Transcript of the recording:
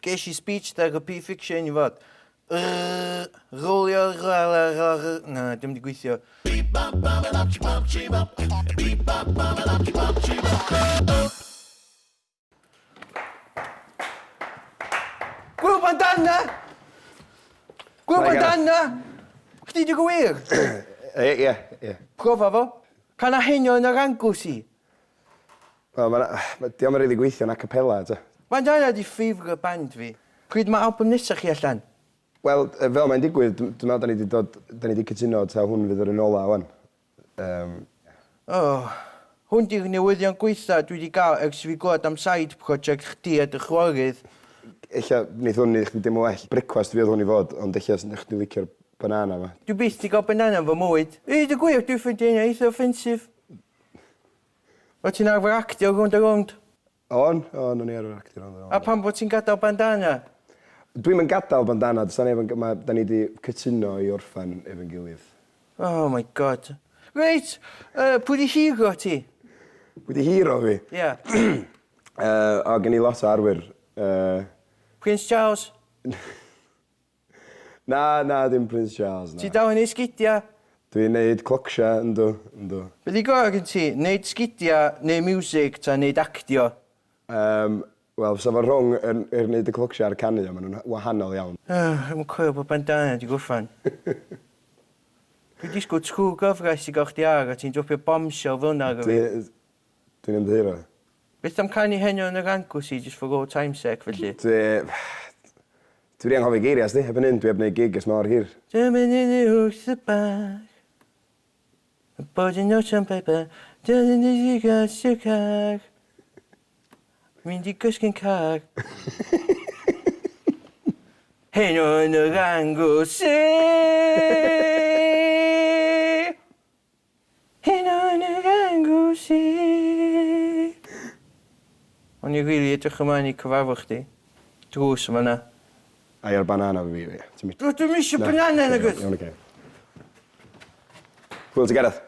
Ges I speech therapy fiction I fod. Rolio, na, dim di gweithio. Gwil Bandana! Gwil Bandana! Chdi di gwir? Ie. Profa fo? Can a Heno yn yr Anglesey? Wel, diolch yn rili gweithio yn a cappella, ta. Bandana di favourite band fi. Pryd mae album nesaf chi allan? Wel, fel mae'n digwydd, dwi'n meddwl da ni wedi cytuno ta hwn fydd yr yn ola wan. Hwn di'r newyddion gweitha dwi wedi gael ers fi glwad am side project chdi a dy chwarydd. Eilla, wneith hwn i chdi dim o well bricfast fi oedd hwn i fod, ond eilla sy'n chdi licio'r banana fa. Dwi byth di gael banana fy mwyd. Dy gwir, dwi'n ffynd yna eitha offensif. O ti'n arfer actio rwnd a rwnd? O'n ni arfer actio rwnd a rwnd. A pan bod ti'n gadael bandana? Dwi'n mynd gadael bandana, da ni wedi cytuno i orffan efo'n gilydd. Oh my god. Reit, pwy di hero ti? Wedi hero fi? Ie. O, gen I lot o arwyr. Prince Charles? Na, dim Prince Charles, na. Ti daw yn ei sgidia? Dwi'n neud clocsia, ynddo. Be di gor gen ti? Neud sgidia, neu music, ta neud actio? Wel, sa fo rhwng neud y clocsia ar canu, maen nhw'n wahanol iawn. Dwi'n cwyro bod bandana di gwffan. Dwi di sgwyd trwy gyfres i gael chdi ar, a ti'n dropio bombshell fel yna ar fi. Dwi'n ymddeiro. Beth am canu Heno yn yr Anglesey, just for old time sake, felly? Dwi wedi anghofio geiriau, sdi. Efo'n un, dwi heb wneud gig ys mor hir. Dwi'n mynd i wrth y bach. Bod yn note on paper. Dwi'n mynd i gas y car. Mynd i gysgu'n car. Heno yn yr Anglesey. Heno yn yr Anglesey. O'n i rili edrych ymlaen i cyfarfod chdi. Drws yma na. A i'r banana fi, ie. Dwi'n eisiau banana na gwrs. Iawn, oce. Hwyl ti, Gareth.